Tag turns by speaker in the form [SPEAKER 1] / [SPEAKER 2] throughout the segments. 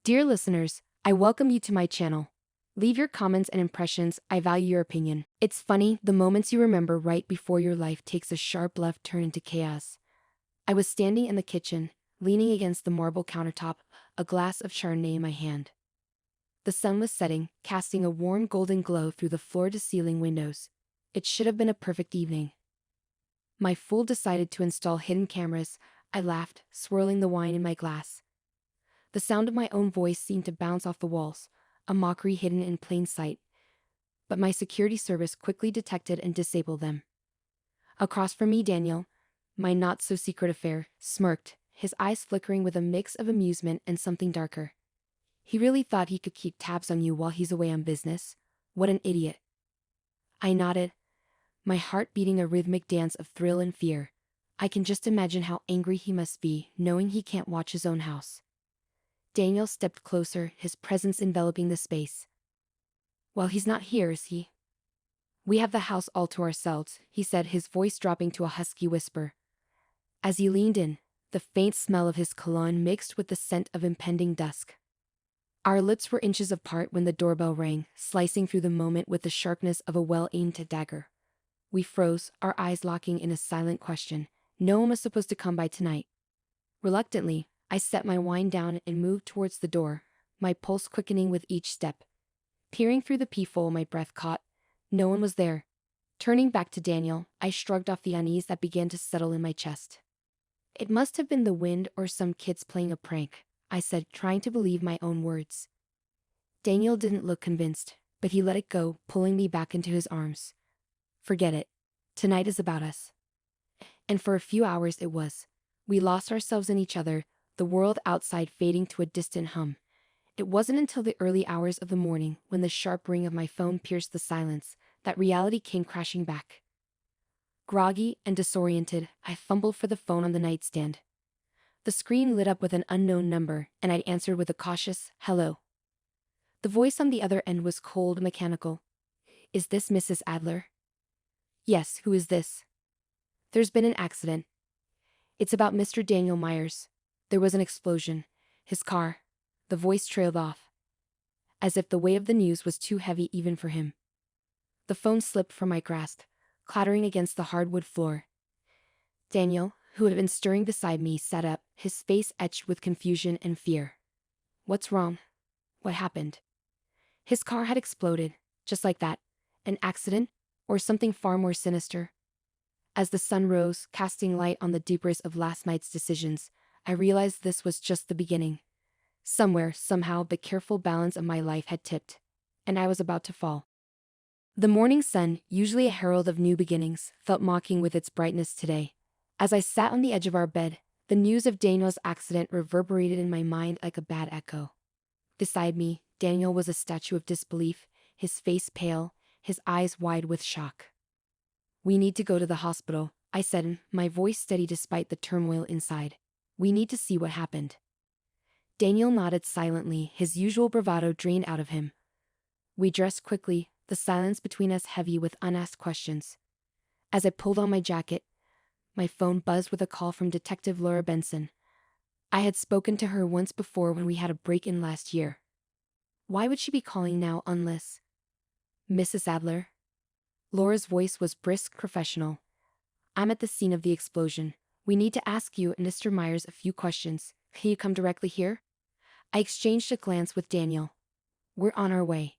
[SPEAKER 1] Dear listeners, I welcome you to my channel. Leave your comments and impressions, I value your opinion. It's funny, the moments you remember right before your life takes a sharp left turn into chaos. I was standing in the kitchen, leaning against the marble countertop, a glass of Chardonnay in my hand. The sun was setting, casting a warm golden glow through the floor-to-ceiling windows. It should have been a perfect evening. My fool decided to install hidden cameras. I laughed, swirling the wine in my glass. The sound of my own voice seemed to bounce off the walls, a mockery hidden in plain sight. But my security service quickly detected and disabled them. Across from me, Daniel, my not-so-secret affair, smirked, his eyes flickering with a mix of amusement and something darker. He really thought he could keep tabs on you while he's away on business? What an idiot. I nodded, my heart beating a rhythmic dance of thrill and fear. I can just imagine how angry he must be, knowing he can't watch his own house. Daniel stepped closer, his presence enveloping the space. Well, he's not here, is he? We have the house all to ourselves, he said, his voice dropping to a husky whisper. As he leaned in, the faint smell of his cologne mixed with the scent of impending dusk. Our lips were inches apart when the doorbell rang, slicing through the moment with the sharpness of a well-aimed dagger. We froze, our eyes locking in a silent question. No one was supposed to come by tonight. Reluctantly, I set my wine down and moved towards the door, my pulse quickening with each step. Peering through the peephole, my breath caught. No one was there. Turning back to Daniel, I shrugged off the unease that began to settle in my chest. It must have been the wind or some kids playing a prank, I said, trying to believe my own words. Daniel didn't look convinced, but he let it go, pulling me back into his arms. Forget it. Tonight is about us. And for a few hours it was. We lost ourselves in each other, the world outside fading to a distant hum. It wasn't until the early hours of the morning, when the sharp ring of my phone pierced the silence, that reality came crashing back. Groggy and disoriented, I fumbled for the phone on the nightstand. The screen lit up with an unknown number, and I answered with a cautious, hello. The voice on the other end was cold and mechanical. Is this Mrs. Adler? Yes, who is this? There's been an accident. It's about Mr. Daniel Myers. There was an explosion. His car. The voice trailed off, as if the weight of the news was too heavy even for him. The phone slipped from my grasp, clattering against the hardwood floor. Daniel, who had been stirring beside me, sat up, his face etched with confusion and fear. What's wrong? What happened? His car had exploded, just like that. An accident, or something far more sinister? As the sun rose, casting light on the debris of last night's decisions, I realized this was just the beginning. Somewhere, somehow, the careful balance of my life had tipped, and I was about to fall. The morning sun, usually a herald of new beginnings, felt mocking with its brightness today. As I sat on the edge of our bed, the news of Daniel's accident reverberated in my mind like a bad echo. Beside me, Daniel was a statue of disbelief, his face pale, his eyes wide with shock. We need to go to the hospital, I said, my voice steady despite the turmoil inside. We need to see what happened. Daniel nodded silently, his usual bravado drained out of him. We dressed quickly, the silence between us heavy with unasked questions. As I pulled on my jacket, my phone buzzed with a call from Detective Laura Benson. I had spoken to her once before when we had a break-in last year. Why would she be calling now unless... Mrs. Adler? Laura's voice was brisk, professional. I'm at the scene of the explosion. We need to ask you and Mr. Myers a few questions. Can you come directly here? I exchanged a glance with Daniel. We're on our way.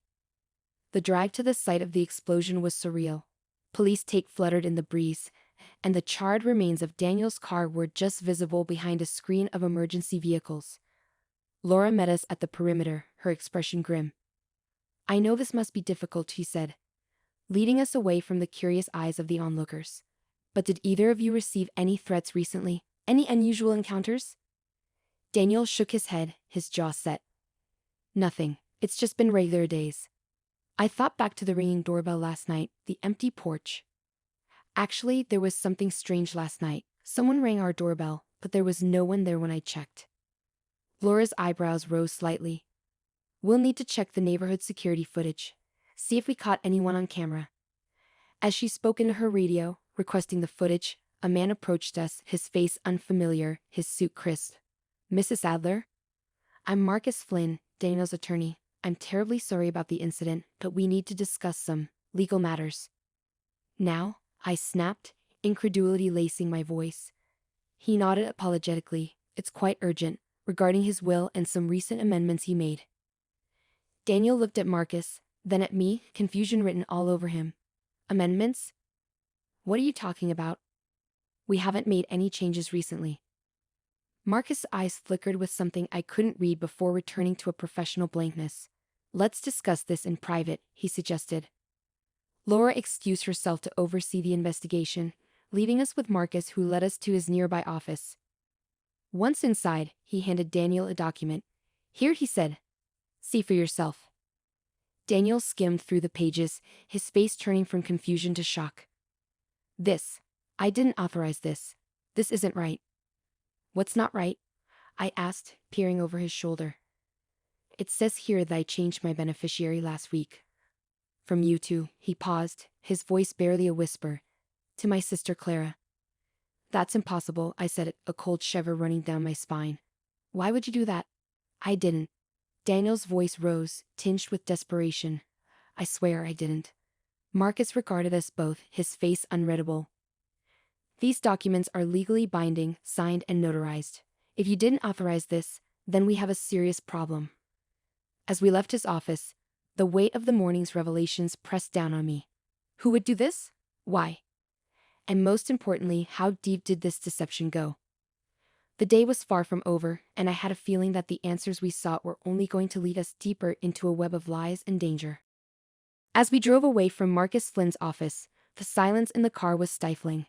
[SPEAKER 1] The drive to the site of the explosion was surreal. Police tape fluttered in the breeze, and the charred remains of Daniel's car were just visible behind a screen of emergency vehicles. Laura met us at the perimeter, her expression grim. I know this must be difficult, she said, leading us away from the curious eyes of the onlookers. But did either of you receive any threats recently? Any unusual encounters? Daniel shook his head, his jaw set. Nothing. It's just been regular days. I thought back to the ringing doorbell last night, the empty porch. Actually, there was something strange last night. Someone rang our doorbell, but there was no one there when I checked. Laura's eyebrows rose slightly. We'll need to check the neighborhood security footage. See if we caught anyone on camera. As she spoke into her radio, requesting the footage, a man approached us, his face unfamiliar, his suit crisp. Mrs. Adler? I'm Marcus Flynn, Daniel's attorney. I'm terribly sorry about the incident, but we need to discuss some legal matters. Now? I snapped, incredulity lacing my voice. He nodded apologetically. It's quite urgent, regarding his will and some recent amendments he made. Daniel looked at Marcus, then at me, confusion written all over him. Amendments? What are you talking about? We haven't made any changes recently. Marcus' eyes flickered with something I couldn't read before returning to a professional blankness. Let's discuss this in private, he suggested. Laura excused herself to oversee the investigation, leaving us with Marcus, who led us to his nearby office. Once inside, he handed Daniel a document. Here, he said. See for yourself. Daniel skimmed through the pages, his face turning from confusion to shock. I didn't authorize this. This isn't right. What's not right? I asked, peering over his shoulder. It says here that I changed my beneficiary last week. From you to, he paused, his voice barely a whisper, to my sister Clara. That's impossible, I said, a cold shiver running down my spine. Why would you do that? I didn't. Daniel's voice rose, tinged with desperation. I swear I didn't. Marcus regarded us both, his face unreadable. These documents are legally binding, signed and notarized. If you didn't authorize this, then we have a serious problem. As we left his office, the weight of the morning's revelations pressed down on me. Who would do this? Why? And most importantly, how deep did this deception go? The day was far from over, and I had a feeling that the answers we sought were only going to lead us deeper into a web of lies and danger. As we drove away from Marcus Flynn's office, the silence in the car was stifling.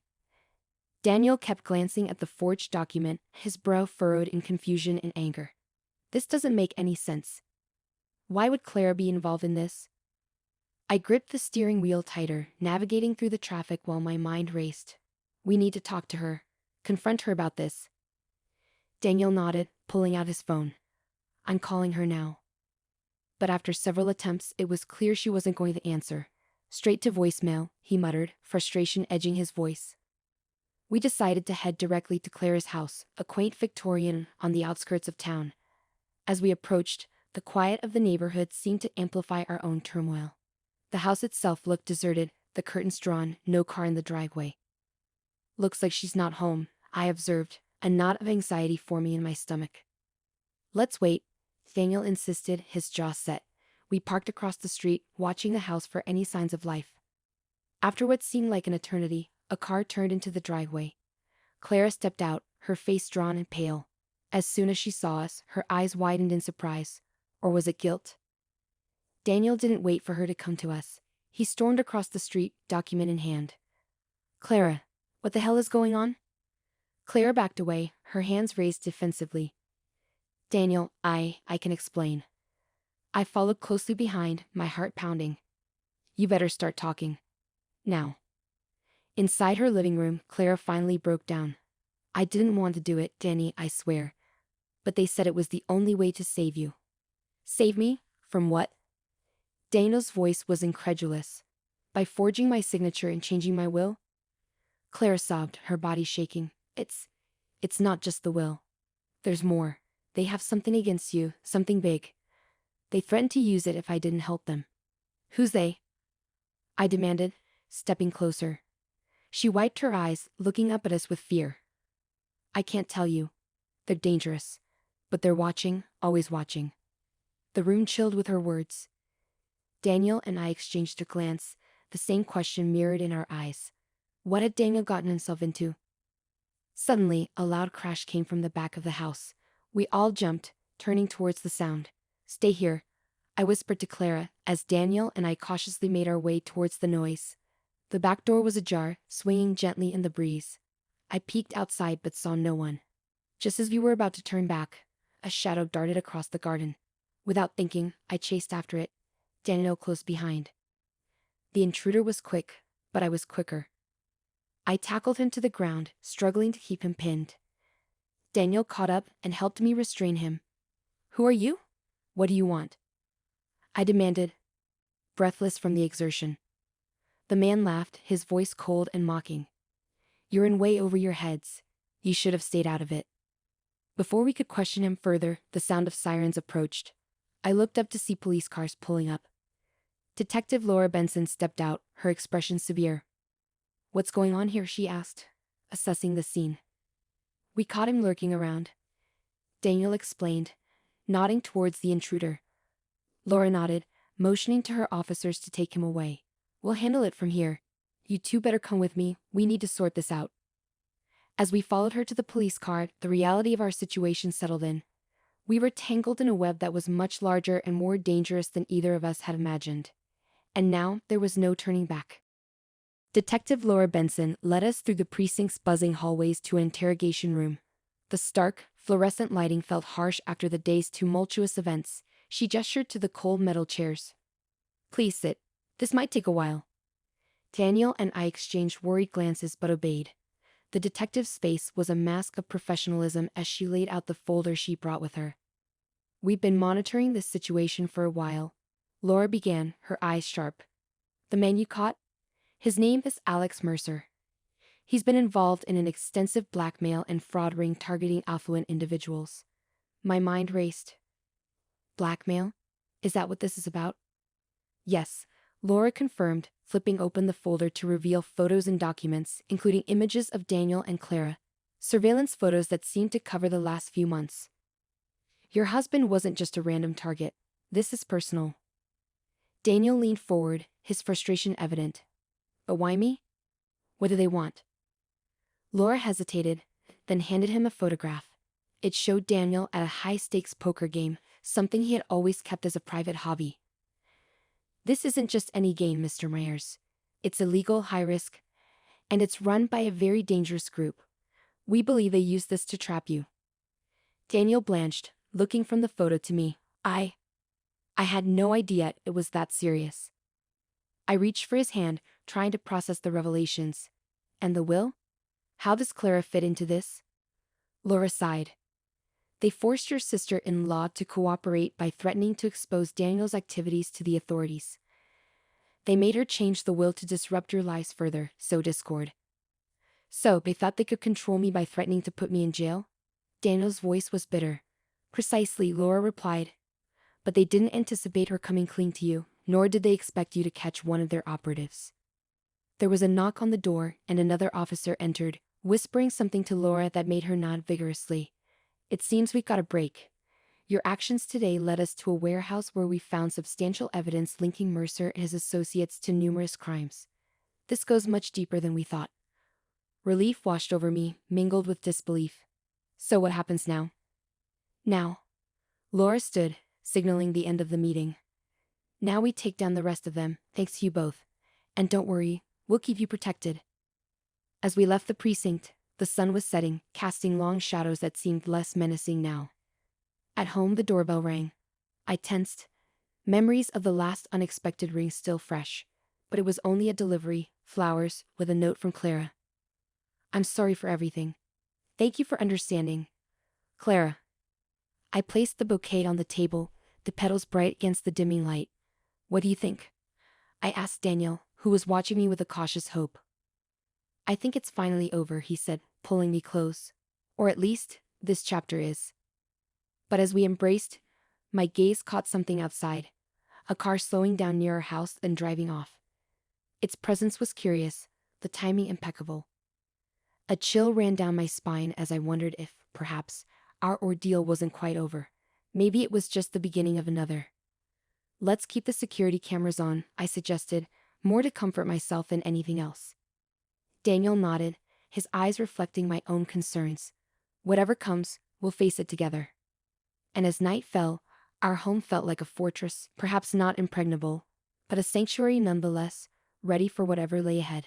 [SPEAKER 1] Daniel kept glancing at the forged document, his brow furrowed in confusion and anger. This doesn't make any sense. Why would Clara be involved in this? I gripped the steering wheel tighter, navigating through the traffic while my mind raced. We need to talk to her. Confront her about this. Daniel nodded, pulling out his phone. I'm calling her now. But after several attempts, it was clear she wasn't going to answer. Straight to voicemail, he muttered, frustration edging his voice. We decided to head directly to Clara's house, a quaint Victorian on the outskirts of town. As we approached, the quiet of the neighborhood seemed to amplify our own turmoil. The house itself looked deserted, the curtains drawn, no car in the driveway. Looks like she's not home, I observed, a knot of anxiety forming in my stomach. Let's wait, Daniel insisted, his jaw set. We parked across the street, watching the house for any signs of life. After what seemed like an eternity, a car turned into the driveway. Clara stepped out, her face drawn and pale. As soon as she saw us, her eyes widened in surprise. Or was it guilt? Daniel didn't wait for her to come to us. He stormed across the street, document in hand. Clara, what the hell is going on? Clara backed away, her hands raised defensively. Daniel, I can explain. I followed closely behind, my heart pounding. You better start talking. Now. Inside her living room, Clara finally broke down. I didn't want to do it, Danny, I swear. But they said it was the only way to save you. Save me? From what? Daniel's voice was incredulous. By forging my signature and changing my will? Clara sobbed, her body shaking. It's not just the will. There's more. They have something against you, something big. They threatened to use it if I didn't help them. Who's they? I demanded, stepping closer. She wiped her eyes, looking up at us with fear. I can't tell you. They're dangerous. But they're watching, always watching. The room chilled with her words. Daniel and I exchanged a glance, the same question mirrored in our eyes. What had Daniel gotten himself into? Suddenly, a loud crash came from the back of the house. We all jumped, turning towards the sound. Stay here, I whispered to Clara, as Daniel and I cautiously made our way towards the noise. The back door was ajar, swinging gently in the breeze. I peeked outside but saw no one. Just as we were about to turn back, a shadow darted across the garden. Without thinking, I chased after it, Daniel close behind. The intruder was quick, but I was quicker. I tackled him to the ground, struggling to keep him pinned. Daniel caught up and helped me restrain him. Who are you? What do you want? I demanded, breathless from the exertion. The man laughed, his voice cold and mocking. You're in way over your heads. You should have stayed out of it. Before we could question him further, the sound of sirens approached. I looked up to see police cars pulling up. Detective Laura Benson stepped out, her expression severe. "What's going on here?" she asked, assessing the scene. "We caught him lurking around," Daniel explained, nodding towards the intruder. Laura nodded, motioning to her officers to take him away. "We'll handle it from here. You two better come with me, we need to sort this out." As we followed her to the police car, the reality of our situation settled in. We were tangled in a web that was much larger and more dangerous than either of us had imagined. And now, there was no turning back. Detective Laura Benson led us through the precinct's buzzing hallways to an interrogation room. The stark, fluorescent lighting felt harsh after the day's tumultuous events. She gestured to the cold metal chairs. "Please sit. This might take a while." Daniel and I exchanged worried glances but obeyed. The detective's face was a mask of professionalism as she laid out the folder she brought with her. "We've been monitoring this situation for a while," Laura began, her eyes sharp. "The man you caught? His name is Alex Mercer. He's been involved in an extensive blackmail and fraud ring targeting affluent individuals." My mind raced. "Blackmail? Is that what this is about?" "Yes," Laura confirmed, flipping open the folder to reveal photos and documents, including images of Daniel and Clara. Surveillance photos that seemed to cover the last few months. "Your husband wasn't just a random target. This is personal." Daniel leaned forward, his frustration evident. "But why me? What do they want?" Laura hesitated, then handed him a photograph. It showed Daniel at a high-stakes poker game, something he had always kept as a private hobby. "This isn't just any game, Mr. Myers. It's illegal, high-risk, and it's run by a very dangerous group. We believe they use this to trap you." Daniel blanched, looking from the photo to me. I had no idea it was that serious. I reached for his hand, trying to process the revelations. "And the will? How does Clara fit into this?" Laura sighed. "They forced your sister-in-law to cooperate by threatening to expose Daniel's activities to the authorities. They made her change the will to disrupt your lives further, sow discord. So they thought they could control me by threatening to put me in jail?" Daniel's voice was bitter. "Precisely," Laura replied. "But they didn't anticipate her coming clean to you, nor did they expect you to catch one of their operatives." There was a knock on the door, and another officer entered, whispering something to Laura that made her nod vigorously. "It seems we've got a break. Your actions today led us to a warehouse where we found substantial evidence linking Mercer and his associates to numerous crimes. This goes much deeper than we thought." Relief washed over me, mingled with disbelief. "So what happens now?" "Now." Laura stood, signaling the end of the meeting. "Now we take down the rest of them, thanks to you both. And don't worry, we'll keep you protected." As we left the precinct, the sun was setting, casting long shadows that seemed less menacing now. At home, the doorbell rang. I tensed. Memories of the last unexpected ring still fresh. But it was only a delivery, flowers, with a note from Clara. "I'm sorry for everything. Thank you for understanding. Clara." I placed the bouquet on the table, the petals bright against the dimming light. "What do you think?" I asked Daniel, who was watching me with a cautious hope. "I think it's finally over," he said, pulling me close. "Or at least, this chapter is." But as we embraced, my gaze caught something outside. A car slowing down near our house and driving off. Its presence was curious, the timing impeccable. A chill ran down my spine as I wondered if, perhaps, our ordeal wasn't quite over. Maybe it was just the beginning of another. "Let's keep the security cameras on," I suggested, more to comfort myself than anything else. Daniel nodded, his eyes reflecting my own concerns. "Whatever comes, we'll face it together." And as night fell, our home felt like a fortress, perhaps not impregnable, but a sanctuary nonetheless, ready for whatever lay ahead.